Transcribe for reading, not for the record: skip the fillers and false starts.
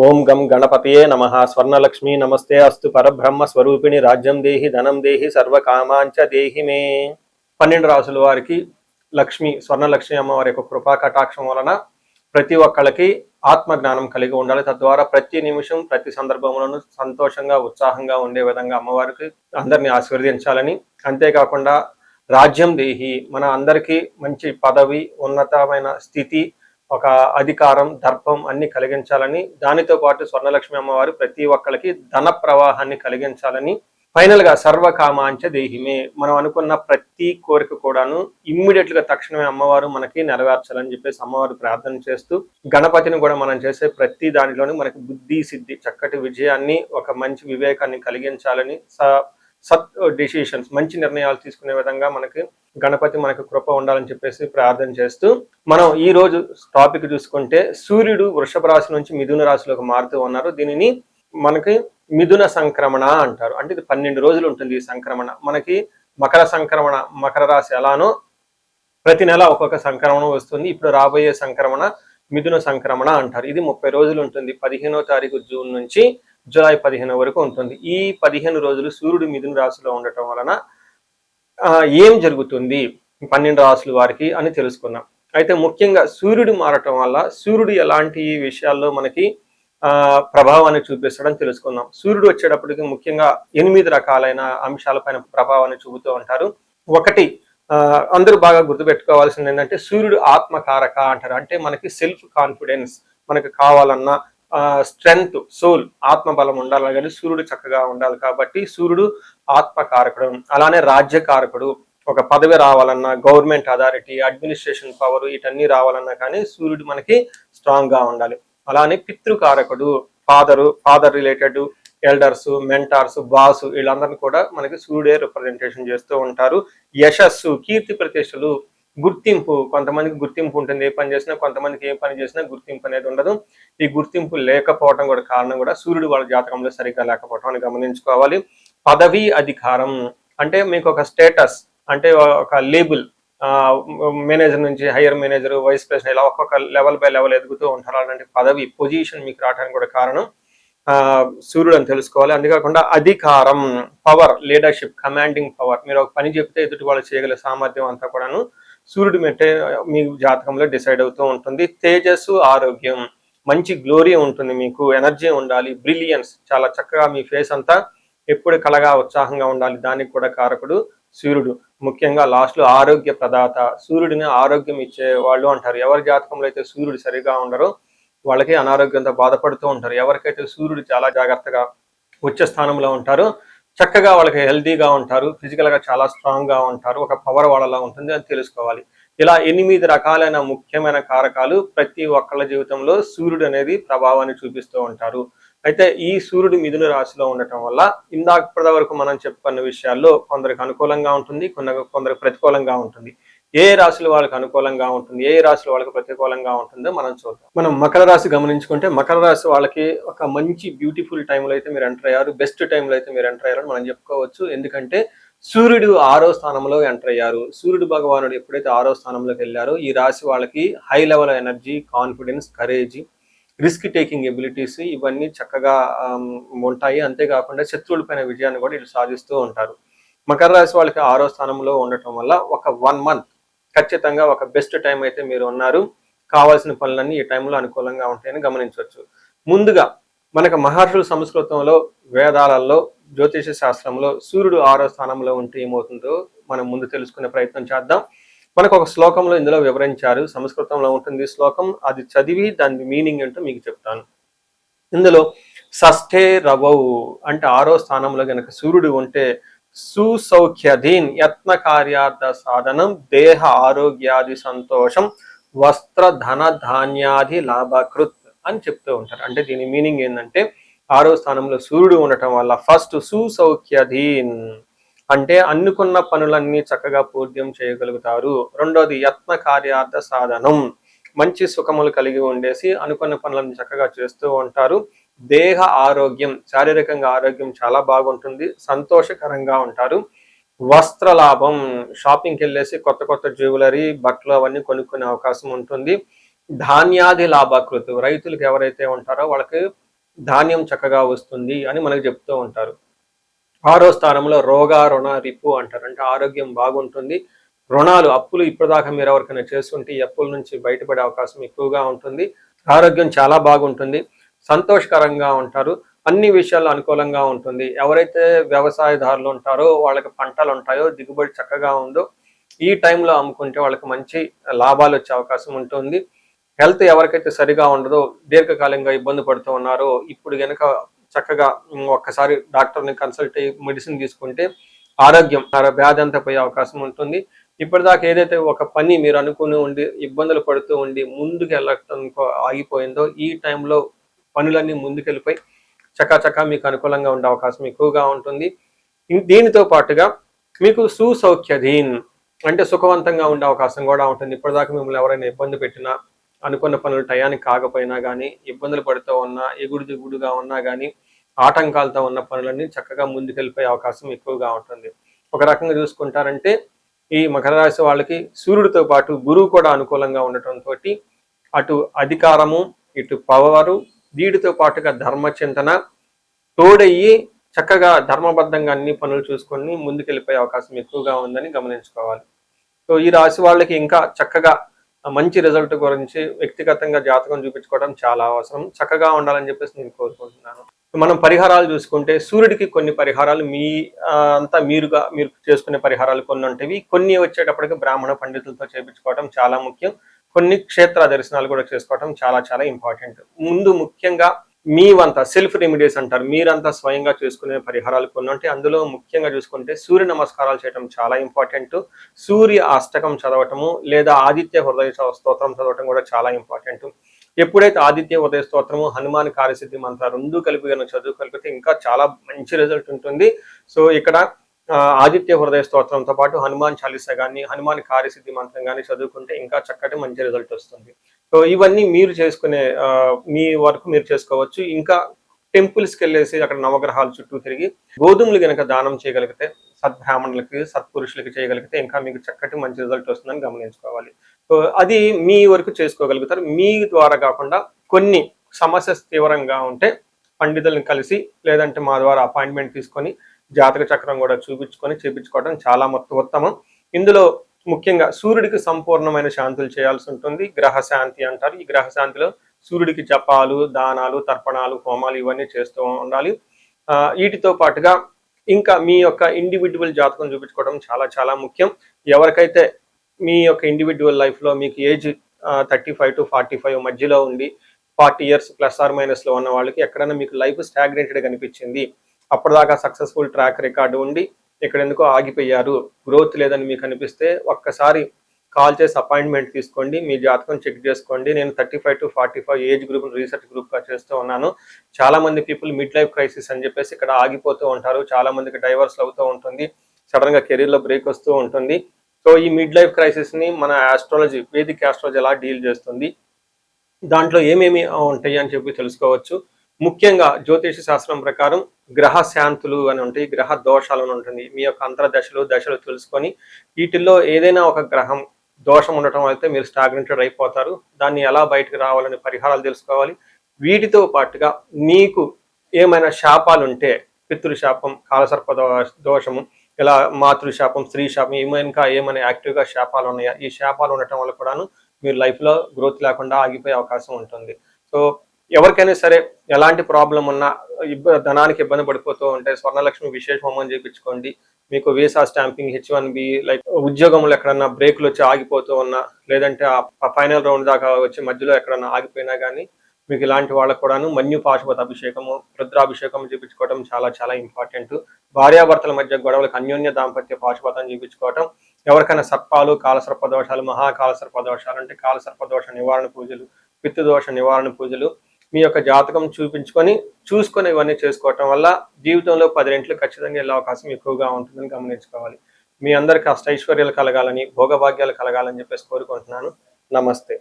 ఓం గం గణపతయే నమః. స్వర్ణలక్ష్మీ నమస్తే అస్తు. పరబ్రహ్మ స్వరూపిణి రాజ్యం దేహి ధనం దేహి సర్వకామాంచ దేహి మే. 12 రాసుల వారికి లక్ష్మి స్వర్ణలక్ష్మి అమ్మవారి యొక్క కృపా కటాక్షం వలన ప్రతి ఒక్కళ్ళకి ఆత్మజ్ఞానం కలిగి ఉండాలి. తద్వారా ప్రతి నిమిషం ప్రతి సందర్భంలోనూ సంతోషంగా ఉత్సాహంగా ఉండే విధంగా అమ్మవారికి అందరినీ ఆశీర్వదించాలని, అంతేకాకుండా రాజ్యం దేహి మన అందరికీ మంచి పదవి, ఉన్నతమైన స్థితి, ఒక అధికారం, దర్పం అన్ని కలిగించాలని, దానితో పాటు స్వర్ణలక్ష్మి అమ్మవారు ప్రతి ఒక్కరికి ధన ప్రవాహాన్ని కలిగించాలని, ఫైనల్ గా సర్వకామాంచ దేహిమే మనం అనుకున్న ప్రతి కోరిక కూడాను ఇమ్మీడియట్ గా తక్షణమే అమ్మవారు మనకి నెరవేర్చాలని చెప్పేసి అమ్మవారు ప్రార్థన చేస్తూ, గణపతిని కూడా మనం చేసే ప్రతి దానిలోనూ మనకి బుద్ధి సిద్ధి, చక్కటి విజయాన్ని, ఒక మంచి వివేకాన్ని కలిగించాలని, సత్ డిసిషన్స్ మంచి నిర్ణయాలు తీసుకునే విధంగా మనకి గణపతి మనకు కృప ఉండాలని చెప్పేసి ప్రార్థన చేస్తూ, మనం ఈ రోజు టాపిక్ చూసుకుంటే సూర్యుడు వృషభ రాశి నుంచి మిథున రాశిలోకి మారుతూ ఉన్నారు. దీనిని మనకి మిథున సంక్రమణ అంటారు. అంటే ఇది 12 రోజులు ఉంటుంది ఈ సంక్రమణ. మనకి మకర సంక్రమణ, మకర రాశి ఎలానో ప్రతి నెల ఒక్కొక్క సంక్రమణం వస్తుంది. ఇప్పుడు రాబోయే సంక్రమణ మిథున సంక్రమణ అంటారు. ఇది 30 రోజులు ఉంటుంది. 15వ తారీఖు జూన్ నుంచి జూలై 15 వరకు ఉంటుంది. ఈ 15 రోజులు సూర్యుడు మిథున రాశిలో ఉండటం వలన ఏం జరుగుతుంది 12 రాశుల వారికి అని తెలుసుకుందాం. అయితే ముఖ్యంగా సూర్యుడు మారటం వల్ల సూర్యుడు ఎలాంటి విషయాల్లో మనకి ప్రభావాన్ని చూపిస్తాడని తెలుసుకుందాం. సూర్యుడు వచ్చేటప్పటికి ముఖ్యంగా 8 రకాలైన అంశాలపైన ప్రభావాన్ని చూపుతూ ఉంటారు. ఒకటి, అందరూ బాగా గుర్తుపెట్టుకోవాల్సింది ఏంటంటే సూర్యుడు ఆత్మకారక అంటారు. అంటే మనకి సెల్ఫ్ కాన్ఫిడెన్స్, మనకి కావాలన్నా స్ట్రెంగ్త్, సోల్, ఆత్మబలం ఉండాలి కానీ సూర్యుడు చక్కగా ఉండాలి. కాబట్టి సూర్యుడు ఆత్మకారకుడు. అలానే రాజ్యకారకుడు, ఒక పదవి రావాలన్నా, గవర్నమెంట్ అథారిటీ, అడ్మినిస్ట్రేషన్ పవర్, వీటన్నీ రావాలన్నా కానీ సూర్యుడు మనకి స్ట్రాంగ్ గా ఉండాలి. అలానే పితృకారకుడు, father related elders, mentors, boss, వీళ్ళందరినీ కూడా మనకి సూర్యుడే రిప్రజెంటేషన్ చేస్తూ ఉంటారు. యశస్సు, కీర్తి ప్రతిష్టలు, గుర్తింపు, కొంతమందికి గుర్తింపు ఉంటుంది ఏ పని చేసినా, కొంతమందికి ఏ పని చేసినా గుర్తింపు అనేది ఉండదు. ఈ గుర్తింపు లేకపోవడం కూడా కారణం కూడా సూర్యుడు వాళ్ళ జాతకంలో సరిగ్గా లేకపోవడం అని గమనించుకోవాలి. పదవి, అధికారం అంటే మీకు ఒక స్టేటస్, అంటే ఒక లేబుల్, మేనేజర్ నుంచి హైయర్ మేనేజర్, వైస్ ప్రెసిడెంట్, ఇలా ఒక్కొక్క లెవెల్ బై లెవెల్ ఎదుగుతూ ఉంటారు. అలాంటి పదవి, పొజిషన్ మీకు రావడానికి కూడా కారణం సూర్యుడు అని తెలుసుకోవాలి. అంతేకాకుండా అధికారం, పవర్, లీడర్షిప్, కమాండింగ్ పవర్, మీరు ఒక పని చెప్తే ఎదుటి వాళ్ళు చేయగల సామర్థ్యం అంతా కూడాను సూర్యుడు మెట్టే మీ జాతకంలో డిసైడ్ అవుతూ ఉంటుంది. తేజస్సు, ఆరోగ్యం, మంచి గ్లోరీ ఉంటుంది, మీకు ఎనర్జీ ఉండాలి, బ్రిలియన్స్, చాలా చక్కగా మీ ఫేస్ అంతా ఎప్పుడు కలగా ఉత్సాహంగా ఉండాలి. దానికి కూడా కారకుడు సూర్యుడు. ముఖ్యంగా లాస్ట్ లో ఆరోగ్య ప్రదాత, సూర్యుడిని ఆరోగ్యం ఇచ్చే వాళ్ళు అంటారు. ఎవరి జాతకంలో అయితే సూర్యుడు సరిగా ఉండరో వాళ్ళకి అనారోగ్యంతో బాధపడుతూ ఉంటారు. ఎవరికైతే సూర్యుడు చాలా జాగ్రత్తగా ఉచ్చ స్థానంలో ఉంటారో చక్కగా వాళ్ళకి హెల్తీగా ఉంటారు, ఫిజికల్ గా చాలా స్ట్రాంగ్ గా ఉంటారు, ఒక పవర్ వాళ్ళలా ఉంటుంది అని తెలుసుకోవాలి. ఇలా 8 రకాలైన ముఖ్యమైన కారకాలు ప్రతి ఒక్కళ్ళ జీవితంలో సూర్యుడు అనేది ప్రభావాన్ని చూపిస్తూ ఉంటారు. అయితే ఈ సూర్యుడు మిథున రాశిలో ఉండటం వల్ల ఇందాకప్పటి వరకు మనం చెప్పుకున్న విషయాల్లో కొందరికి అనుకూలంగా ఉంటుంది, కొందరికి ప్రతికూలంగా ఉంటుంది. ఏ రాశులు వాళ్ళకి అనుకూలంగా ఉంటుంది, ఏ రాశులు వాళ్ళకి ప్రతికూలంగా ఉంటుందో మనం చూద్దాం. మనం మకర రాశి గమనించుకుంటే మకర రాశి వాళ్ళకి ఒక మంచి బ్యూటిఫుల్ టైంలో అయితే మీరు ఎంటర్ అయ్యారు, బెస్ట్ టైంలో అయితే మీరు ఎంటర్ అయ్యారని మనం చెప్పుకోవచ్చు. ఎందుకంటే సూర్యుడు 6వ స్థానంలో ఎంటర్ అయ్యారు. సూర్యుడు భగవానుడు ఎప్పుడైతే 6వ స్థానంలోకి వెళ్ళారో ఈ రాశి వాళ్ళకి high level energy, confidence, courage, risk taking abilities ఇవన్నీ చక్కగా ఉంటాయి. అంతేకాకుండా శత్రువుల పైన విజయాన్ని కూడా వీళ్ళు సాధిస్తూ ఉంటారు. మకర రాశి వాళ్ళకి 6వ స్థానంలో ఉండటం వల్ల ఒక 1 మంత్ ఖచ్చితంగా ఒక బెస్ట్ టైం అయితే మీరు ఉన్నారు. కావాల్సిన పనులన్నీ ఈ టైంలో అనుకూలంగా ఉంటాయని గమనించవచ్చు. ముందుగా మనకు మహర్షుల సంస్కృతంలో, వేదాలలో, జ్యోతిష శాస్త్రంలో సూర్యుడు 6వ స్థానంలో ఉంటే ఏమవుతుందో మనం ముందు తెలుసుకునే ప్రయత్నం చేద్దాం. మనకు ఒక శ్లోకంలో ఇందులో వివరించారు, సంస్కృతంలో ఉంటుంది శ్లోకం, అది చదివి దాని మీనింగ్ ఏంటో మీకు చెప్తాను. ఇందులో షష్ఠే రవౌ అంటే 6వ స్థానంలో గనక సూర్యుడు ఉంటే సుసౌఖ్యధీన్ యత్న కార్యార్థ సాధనం, దేహ ఆరోగ్యాది సంతోషం, వస్త్ర ధన ధాన్యాది లాభకృత్ అని చెప్తూ ఉంటారు. అంటే దీని మీనింగ్ ఏంటంటే 6వ స్థానంలో సూర్యుడు ఉండటం వల్ల ఫస్ట్ సుసౌఖ్యధీన్ అంటే అనుకున్న పనులన్నీ చక్కగా పూర్త్యం చేయగలుగుతారు. రెండోది యత్న కార్యార్థ సాధనం, మంచి సుఖములు కలిగి ఉండేసి అనుకున్న పనులను చక్కగా చేస్తూ ఉంటారు. దేహ ఆరోగ్యం, శారీరకంగా ఆరోగ్యం చాలా బాగుంటుంది, సంతోషకరంగా ఉంటారు. వస్త్ర లాభం, షాపింగ్కి వెళ్ళేసి కొత్త కొత్త జ్యువెలరీ, బట్టలు అవన్నీ కొనుక్కునే అవకాశం ఉంటుంది. ధాన్యాది లాభకృతు, రైతులకు ఎవరైతే ఉంటారో వాళ్ళకి ధాన్యం చక్కగా వస్తుంది అని మనకు చెప్తూ ఉంటారు. 6వ స్థానంలో రోగ రుణ రిపు అంటారు. అంటే ఆరోగ్యం బాగుంటుంది. రుణాలు అప్పులు ఇప్పటిదాకా మీరు ఎవరికైనా చేస్తుంటే ఈ అప్పుల నుంచి బయటపడే అవకాశం ఎక్కువగా ఉంటుంది. ఆరోగ్యం చాలా బాగుంటుంది. సంతోషకరంగా ఉంటారు. అన్ని విషయాల్లో అనుకూలంగా ఉంటుంది. ఎవరైతే వ్యవసాయదారులు ఉంటారో వాళ్ళకి పంటలు ఉంటాయో దిగుబడి చక్కగా ఉందో ఈ టైంలో అమ్ముకుంటే వాళ్ళకి మంచి లాభాలు వచ్చే అవకాశం ఉంటుంది. హెల్త్ ఎవరికైతే సరిగా ఉండదో దీర్ఘకాలంగా ఇబ్బంది పడుతూ ఉన్నారో ఇప్పుడు గనక చక్కగా ఒక్కసారి డాక్టర్ని కన్సల్ట్ అయ్యి మెడిసిన్ తీసుకుంటే ఆరోగ్యం వ్యాధి అంతా పోయే అవకాశం ఉంటుంది. ఇప్పటిదాకా ఏదైతే ఒక పని మీరు అనుకుని ఉండి ఇబ్బందులు పడుతూ ఉండి ముందుకు వెళ్ళటం ఆగిపోయిందో ఈ టైంలో పనులన్నీ ముందుకెళ్ళిపోయి చకాచకా మీకు అనుకూలంగా ఉండే అవకాశం ఎక్కువగా ఉంటుంది. దీనితో పాటుగా మీకు సుసౌఖ్యధీన్ అంటే సుఖవంతంగా ఉండే అవకాశం కూడా ఉంటుంది. ఇప్పటిదాకా మిమ్మల్ని ఎవరైనా ఇబ్బంది పెట్టినా అనుకున్న పనులు టయానికి కాకపోయినా కానీ ఇబ్బందులు పడుతూ ఉన్నా ఎగుడు దిగుడుగా ఉన్నా కానీ ఆటంకాలతో ఉన్న పనులన్నీ చక్కగా ముందుకెళ్ళిపోయే అవకాశం ఎక్కువగా ఉంటుంది. ఒక రకంగా చూసుకుంటారంటే ఈ మకర రాశి వాళ్ళకి సూర్యుడితో పాటు గురువు కూడా అనుకూలంగా ఉండటంతో అటు అధికారము ఇటు పవరు వీటితో పాటుగా ధర్మచింతన తోడయ్యి చక్కగా ధర్మబద్ధంగా అన్ని పనులు చూసుకొని ముందుకెళ్ళిపోయే అవకాశం ఎక్కువగా ఉందని గమనించుకోవాలి. సో ఈ రాశి వాళ్ళకి ఇంకా చక్కగా మంచి రిజల్ట్ గురించి వ్యక్తిగతంగా జాతకం చూపించుకోవడం చాలా అవసరం. చక్కగా ఉండాలని చెప్పేసి నేను కోరుకుంటున్నాను. మనం పరిహారాలు చూసుకుంటే సూర్యుడికి కొన్ని పరిహారాలు మీరు చేసుకునే పరిహారాలు కొన్ని ఉంటాయి. కొన్ని వచ్చేటప్పటికి బ్రాహ్మణ పండితులతో చేయించుకోవడం చాలా ముఖ్యం. కొన్ని క్షేత్ర దర్శనాలు కూడా చేసుకోవడం చాలా చాలా ఇంపార్టెంట్. ముందు ముఖ్యంగా మీవంతా సెల్ఫ్ రెమెడీస్ అంటారు. మీరంతా స్వయంగా చేసుకునే పరిహారాలు కొన్ని ఉంటాయి. అందులో ముఖ్యంగా చూసుకుంటే సూర్య నమస్కారాలు చేయడం చాలా ఇంపార్టెంట్. సూర్య అష్టకం చదవటము లేదా ఆదిత్య హృదయ స్తోత్రం చదవటం కూడా చాలా ఇంపార్టెంట్. ఎప్పుడైతే ఆదిత్య ఉదయ స్తోత్రము హనుమాన్ కార్యసిద్ధి మంత్ర రెండు కలిపి కనుక చదువుకలిపితే ఇంకా చాలా మంచి రిజల్ట్ ఉంటుంది. సో ఇక్కడ ఆదిత్య హృదయ స్తోత్రంతో పాటు హనుమాన్ చాలీసా కానీ హనుమాన్ కార్యసిద్ధి మంత్రం కానీ చదువుకుంటే ఇంకా చక్కటి మంచి రిజల్ట్ వస్తుంది. సో ఇవన్నీ మీరు చేసుకునే మీ వరకు మీరు చేసుకోవచ్చు. ఇంకా టెంపుల్స్కి వెళ్ళేసి అక్కడ నవగ్రహాల చుట్టూ తిరిగి గోధుమలు కనుక దానం చేయగలిగితే సద్బ్రాహ్మణులకి సత్పురుషులకి చేయగలిగితే ఇంకా మీకు చక్కటి మంచి రిజల్ట్ వస్తుందని గమనించుకోవాలి. సో అది మీ వరకు చేసుకోగలుగుతారు. మీ ద్వారా కాకుండా కొన్ని సమస్య తీవ్రంగా ఉంటే పండితులను కలిసి లేదంటే మా ద్వారా అపాయింట్మెంట్ తీసుకొని జాతక చక్రం కూడా చూపించుకొని చేపించుకోవడం చాలా ఉత్తమం. ఇందులో ముఖ్యంగా సూర్యుడికి సంపూర్ణమైన శాంతులు చేయాల్సి ఉంటుంది. గ్రహ శాంతి అంటారు. ఈ గ్రహ శాంతిలో సూర్యుడికి జపాలు దానాలు తర్పణాలు హోమాలు ఇవన్నీ చేస్తూ ఉండాలి. వీటితో పాటుగా ఇంకా మీ యొక్క ఇండివిజువల్ జాతకం చూపించుకోవడం చాలా చాలా ముఖ్యం. ఎవరికైతే మీ యొక్క ఇండివిజువల్ లైఫ్లో మీకు ఏజ్ 35 to 45 మధ్యలో ఉండి 40 years +or- ఉన్న వాళ్ళకి ఎక్కడైనా మీకు లైఫ్ స్టాగ్నేటెడ్ కనిపించింది, అప్పటిదాకా సక్సెస్ఫుల్ ట్రాక్ రికార్డు ఉండి ఇక్కడ ఎందుకో ఆగిపోయారు, గ్రోత్ లేదని మీకు అనిపిస్తే ఒక్కసారి కాల్ చేసి అపాయింట్మెంట్ తీసుకోండి. మీ జాతకం చెక్ చేసుకోండి. నేను 35 to 45 ఏజ్ గ్రూప్ రీసెర్చ్ గ్రూప్గా చేస్తూ ఉన్నాను. చాలా మంది పీపుల్ మిడ్ లైఫ్ క్రైసిస్ అని చెప్పేసి ఇక్కడ ఆగిపోతూ ఉంటారు. చాలా మందికి డైవర్స్ అవుతూ ఉంటుంది. సడన్గా కెరీర్లో బ్రేక్ వస్తూ ఉంటుంది. సో ఈ మిడ్ లైఫ్ క్రైసిస్ని మన ఆస్ట్రాలజీ వేదిక్ ఆస్ట్రాలజీ ఎలా డీల్ చేస్తుంది, దాంట్లో ఏమేమి ఉంటాయి అని చెప్పి తెలుసుకోవచ్చు. ముఖ్యంగా జ్యోతిష శాస్త్రం ప్రకారం గ్రహ శాంతులు అని ఉంటాయి, గ్రహ దోషాలు అని ఉంటుంది. మీ యొక్క దశలు తెలుసుకొని వీటిల్లో ఏదైనా ఒక గ్రహం దోషం ఉండటం అయితే మీరు స్టాగ్నెంటెడ్ అయిపోతారు. దాన్ని ఎలా బయటకు రావాలని పరిహారాలు తెలుసుకోవాలి. వీటితో పాటుగా మీకు ఏమైనా శాపాలు ఉంటే పితృశాపం, కాలసర్ప దోషము, ఇలా మాతృశాపం, స్త్రీ శాపం, ఏమైనా యాక్టివ్గా శాపాలు ఉన్నాయా, ఈ శాపాలు ఉండటం వల్ల కూడాను మీరు లైఫ్లో గ్రోత్ లేకుండా ఆగిపోయే అవకాశం ఉంటుంది. సో ఎవరికైనా సరే ఎలాంటి ప్రాబ్లం ఉన్నా ధనానికి ఇబ్బంది పడిపోతూ ఉంటే స్వర్ణలక్ష్మి విశేష హోమం చేయించుకోండి. మీకు వీసా స్టాంపింగ్, H1B, లైక్ ఉద్యోగంలో ఎక్కడన్నా బ్రేకులు వచ్చి ఆగిపోతూ ఉన్నా లేదంటే ఆ ఫైనల్ రౌండ్ దాకా వచ్చి మధ్యలో ఎక్కడన్నా ఆగిపోయినా కానీ మీకు ఇలాంటి వాళ్ళకు కూడాను మన్యు పాశుపత అభిషేకము, రుద్రాభిషేకం చేయించుకోవడం చాలా చాలా ఇంపార్టెంట్. భార్యాభర్తల మధ్య గొడవలకు అన్యోన్య దాంపత్య పాశుపతం చేయించుకోవటం, ఎవరికైనా సర్పాలు, కాలసర్ప దోషాలు, మహాకాలసర్ప దోషాలు అంటే కాలసర్ప దోష నివారణ పూజలు, పితృదోష నివారణ పూజలు మీ యొక్క జాతకం చూసుకొని ఇవన్నీ చేసుకోవటం వల్ల జీవితంలో 10 రెట్లు ఖచ్చితంగా వెళ్ళే అవకాశం ఎక్కువగా ఉంటుందని గమనించుకోవాలి. మీ అందరికీ అష్టైశ్వర్యాలు కలగాలని, భోగభాగ్యాలు కలగాలని చెప్పేసి కోరుకుంటున్నాను. నమస్తే.